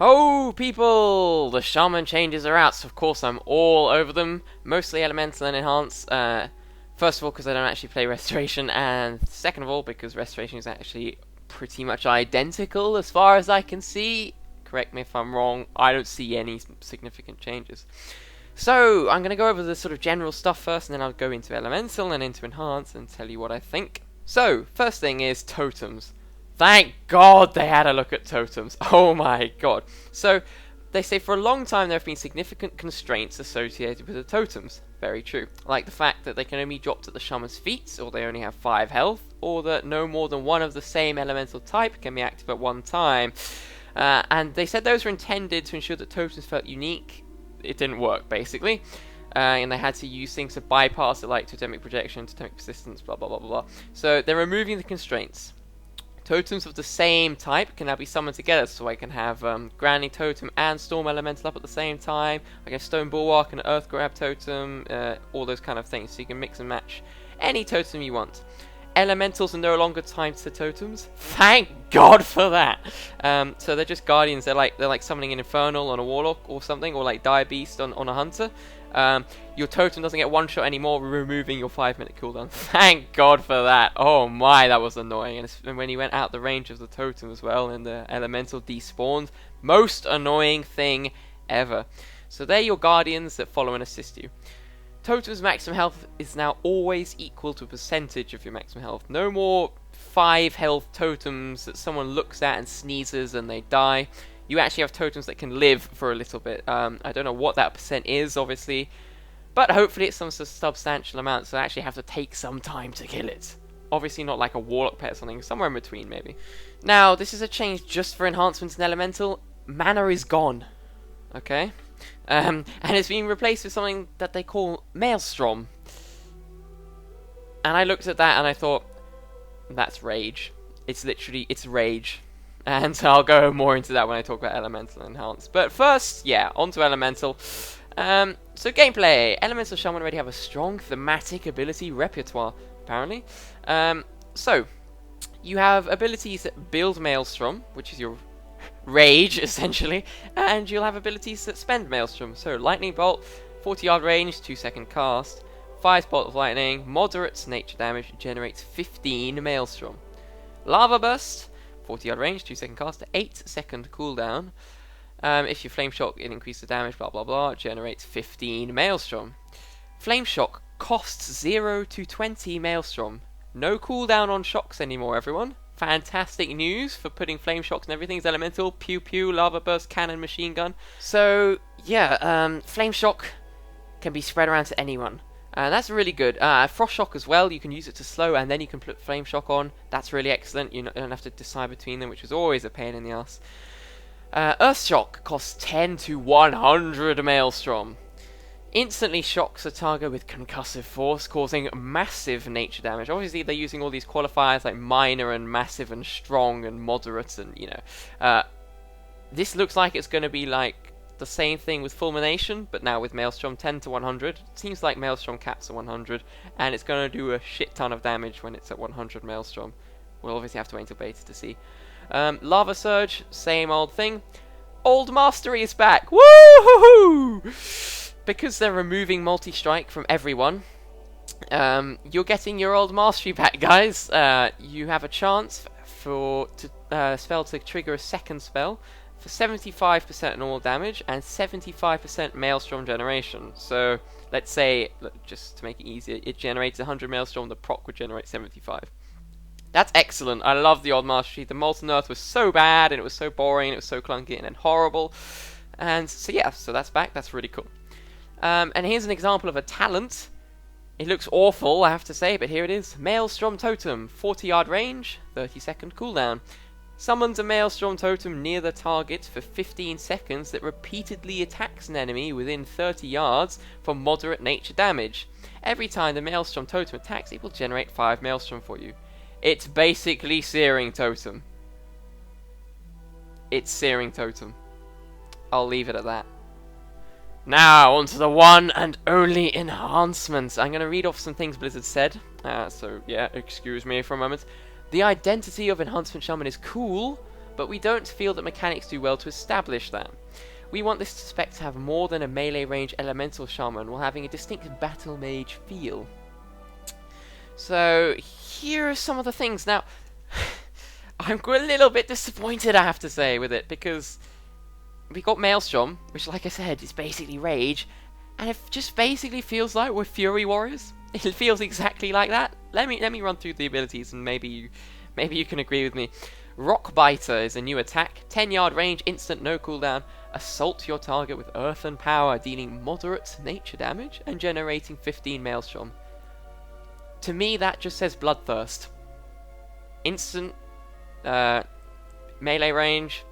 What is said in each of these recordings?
Oh, people! The Shaman changes are out, so of course I'm all over them. Mostly Elemental and Enhance. First of all, because I don't actually play Restoration, and second of all, because Restoration is actually pretty much identical as far as I can see. Correct me if I'm wrong, I don't see any significant changes. So, I'm going to go over the sort of general stuff first, and then I'll go into Elemental and into Enhance and tell you what I think. So, first thing is Totems. Thank God they had a look at totems. Oh my God. So, they say for a long time there have been significant constraints associated with the totems. Very true. Like the fact that they can only be dropped at the shaman's feet, or they only have 5 health, or that no more than one of the same elemental type can be active at one time. And they said those were intended to ensure that totems felt unique. It didn't work, basically. And they had to use things to bypass it, like totemic projection, totemic persistence, blah blah blah blah blah. So they're removing the constraints. Totems of the same type can now be summoned together, so I can have Grounding Totem and Storm Elemental up at the same time. I can have Stone Bulwark and Earth Grab Totem, all those kind of things, so you can mix and match any totem you want. Elementals are no longer tied to totems. Thank God for that. So they're just guardians. They're like summoning an Infernal on a Warlock or something, or like Dire Beast on a Hunter. Your totem doesn't get one shot anymore, removing your 5-minute cooldown. Thank God for that. Oh my, that was annoying. And when he went out the range of the totem as well, and the elemental despawned, most annoying thing ever. So they're your guardians that follow and assist you. Totem's maximum health is now always equal to a percentage of your maximum health. No more 5 health totems that someone looks at and sneezes and they die. You actually have totems that can live for a little bit. I don't know what that percent is, obviously, but hopefully it's some substantial amount, so I actually have to take some time to kill it. Obviously not like a Warlock pet or something, somewhere in between maybe. Now, this is a change just for enhancements in Elemental. Mana is gone, okay? And it's being replaced with something that they call Maelstrom. And I looked at that and I thought, that's rage. It's literally, it's rage. And I'll go more into that when I talk about Elemental and Enhance. But first, yeah, onto Elemental. So gameplay. Elemental Shaman already have a strong thematic ability repertoire, apparently. So, you have abilities that build Maelstrom, which is your rage, essentially. And you'll have abilities that spend Maelstrom. So, Lightning Bolt, 40-yard range, 2-second cast. Fire Bolt of Lightning, moderate nature damage, generates 15 Maelstrom. Lava Burst, 40-yard range, 2-second cast, 8-second cooldown. If you Flame Shock, it increases the damage, blah blah blah, generates 15 Maelstrom. Flame Shock costs 0 to 20 Maelstrom. No cooldown on shocks anymore, everyone. Fantastic news for putting Flame Shocks and everything. It's Elemental, Pew Pew, Lava Burst, Cannon, Machine Gun. So, yeah, Flame Shock can be spread around to anyone. That's really good. Frost Shock as well, you can use it to slow and then you can put Flame Shock on. That's really excellent. You don't have to decide between them, which is always a pain in the ass. Earth Shock costs 10 to 100 Maelstrom. Instantly shocks a target with concussive force, causing massive nature damage. Obviously, they're using all these qualifiers like minor and massive and strong and moderate and, you know. This looks like it's going to be like the same thing with Fulmination, but now with Maelstrom, 10 to 100. It seems like Maelstrom caps at 100, and it's going to do a shit ton of damage when it's at 100 Maelstrom. We'll obviously have to wait until beta to see. Lava Surge, same old thing. Old Mastery is back! Woo-hoo-hoo! Because they're removing multi-strike from everyone, you're getting your Old Mastery back, guys. You have a chance for spell to trigger a second spell for 75% normal damage and 75% Maelstrom generation. So, let's say, just to make it easier, it generates 100 Maelstrom, the proc would generate 75. That's excellent. I love the Old Mastery. The Molten Earth was so bad, and it was so boring, and it was so clunky, and then horrible. And so yeah, so that's back. That's really cool. And here's an example of a talent. It looks awful, I have to say, but here it is. Maelstrom Totem, 40-yard range, 30-second cooldown. Summons a Maelstrom Totem near the target for 15 seconds that repeatedly attacks an enemy within 30 yards for moderate nature damage. Every time the Maelstrom Totem attacks, it will generate 5 Maelstrom for you. It's basically Searing Totem. It's Searing Totem. I'll leave it at that. Now, onto the one and only enhancements. I'm going to read off some things Blizzard said. So, yeah, excuse me for a moment. The identity of Enhancement Shaman is cool, but we don't feel that mechanics do well to establish that. We want this spec to have more than a melee range elemental shaman while having a distinct battle mage feel. So here are some of the things. Now, I'm a little bit disappointed, I have to say, with it, because we got Maelstrom, which, like I said, is basically rage, and it just basically feels like we're Fury Warriors. It feels exactly like that. Let me run through the abilities, and maybe you can agree with me. Rock Biter is a new attack, 10-yard range, instant, no cooldown. Assault your target with earth and power, dealing moderate nature damage and generating 15 Maelstrom. To me, that just says Bloodthirst. Instant, melee range,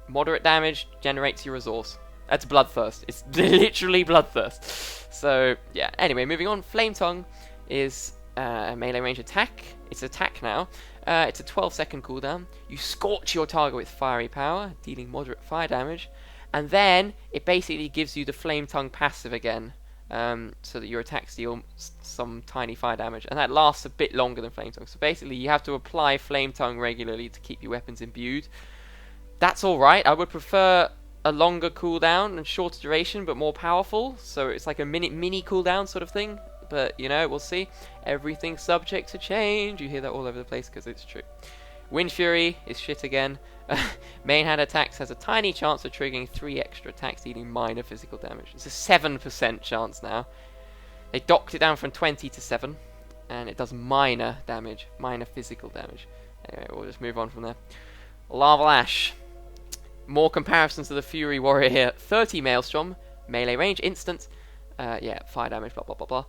moderate damage, generates your resource. That's Bloodthirst. It's literally Bloodthirst. So, yeah. Anyway, moving on. Flame Tongue is a melee range attack. It's attack now. It's a 12-second cooldown. You scorch your target with fiery power, dealing moderate fire damage. And then, it basically gives you the Flame Tongue passive again. So that your attacks deal some tiny fire damage. And that lasts a bit longer than Flame Tongue. So basically, you have to apply Flame Tongue regularly to keep your weapons imbued. That's alright. I would prefer a longer cooldown and shorter duration, but more powerful. So it's like a mini cooldown sort of thing. But, you know, we'll see. Everything's subject to change. You hear that all over the place because it's true. Wind Fury is shit again. Main hand attacks has a tiny chance of triggering 3 extra attacks, dealing minor physical damage. It's a 7% chance now. They docked it down from 20 to 7. And it does minor damage. Minor physical damage. Anyway, we'll just move on from there. Lava Lash. More comparisons to the Fury Warrior here. 30 Maelstrom. Melee range, instant. Yeah, fire damage, blah, blah, blah, blah.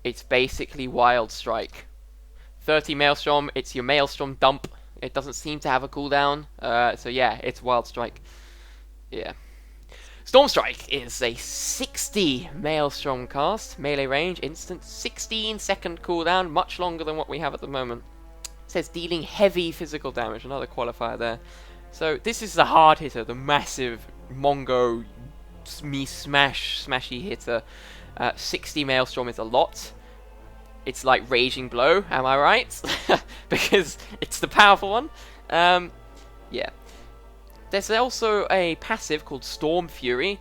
It's basically Wild Strike. 30 Maelstrom, it's your Maelstrom dump. It doesn't seem to have a cooldown. So yeah, it's Wild Strike. Yeah. Storm Strike is a 60 Maelstrom cast. Melee range, instant. 16-second cooldown, much longer than what we have at the moment. It says dealing heavy physical damage, another qualifier there. So this is the hard hitter, the massive Mongo smashy hitter. 60 Maelstrom is a lot. It's like Raging Blow, am I right? Because it's the powerful one. Yeah. There's also a passive called Storm Fury,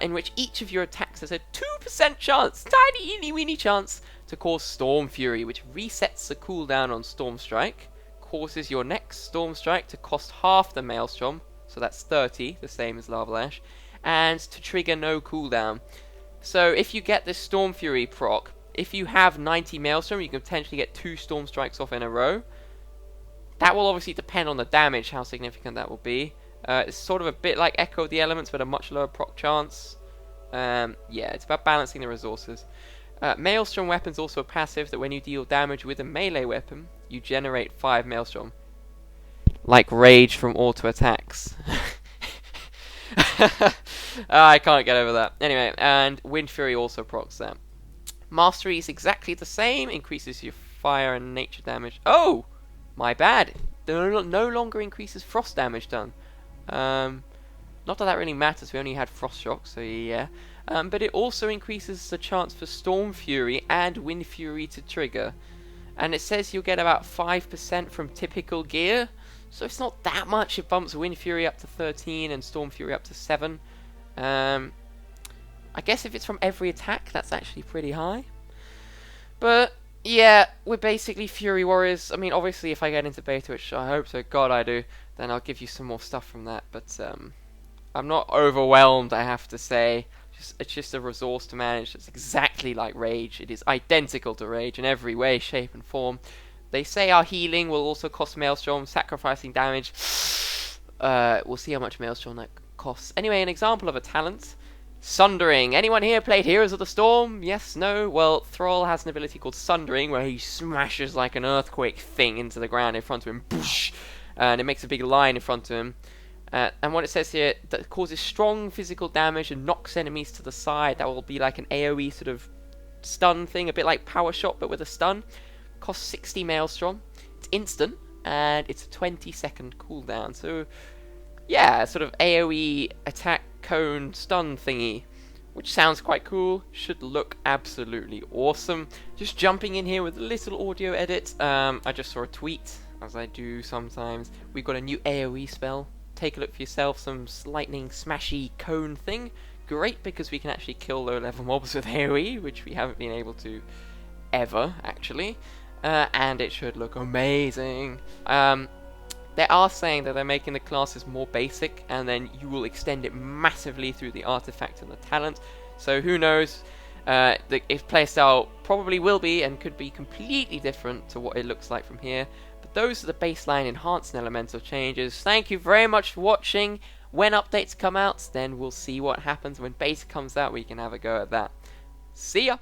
in which each of your attacks has a 2% chance, tiny weeny chance, to cause Storm Fury, which resets the cooldown on Storm Strike, causes your next Storm Strike to cost half the Maelstrom, so that's 30, the same as Lava Lash, and to trigger no cooldown. So if you get this Storm Fury proc, if you have 90 Maelstrom, you can potentially get 2 Storm Strikes off in a row. That will obviously depend on the damage, how significant that will be. It's sort of a bit like Echo of the Elements, but a much lower proc chance. Yeah, it's about balancing the resources. Maelstrom weapon's also a passive that when you deal damage with a melee weapon, you generate 5 Maelstrom. Like Rage from auto attacks. I can't get over that. Anyway, and Wind Fury also procs that. Mastery is exactly the same, increases your fire and nature damage. Oh! My bad. No longer increases frost damage done. Not that that really matters, we only had frost shock, so yeah. But it also increases the chance for Storm Fury and Wind Fury to trigger. And it says you'll get about 5% from typical gear. So it's not that much. It bumps Wind Fury up to 13 and Storm Fury up to 7. I guess if it's from every attack, that's actually pretty high. But yeah, we're basically Fury Warriors. I mean, obviously, if I get into beta, which I hope so, God I do, then I'll give you some more stuff from that. But I'm not overwhelmed, I have to say. It's just a resource to manage. It's exactly like Rage. It is identical to Rage in every way, shape, and form. They say our healing will also cost Maelstrom, sacrificing damage. We'll see how much Maelstrom that costs. Anyway, an example of a talent. Sundering. Anyone here played Heroes of the Storm? Yes? No? Well, Thrall has an ability called Sundering, where he smashes like an earthquake thing into the ground in front of him. Boosh! And it makes a big line in front of him. And what it says here, that causes strong physical damage and knocks enemies to the side. That will be like an AoE sort of stun thing, a bit like Power Shot, but with a stun. Costs 60 Maelstrom. It's instant, and it's a 20-second cooldown. So, yeah, sort of AoE attack cone stun thingy, which sounds quite cool. Should look absolutely awesome. Just jumping in here with a little audio edit. I just saw a tweet as I do sometimes. We've got a new AoE spell. Take a look for yourself, some lightning smashy cone thing. Great, because we can actually kill low level mobs with AoE, which we haven't been able to ever, actually. And it should look amazing. They are saying that they're making the classes more basic, and then you will extend it massively through the artifact and the talent. So who knows, if playstyle probably will be and could be completely different to what it looks like from here. But those are the baseline enhanced and elemental changes. Thank you very much for watching. When updates come out, then we'll see what happens. When beta comes out, we can have a go at that. See ya!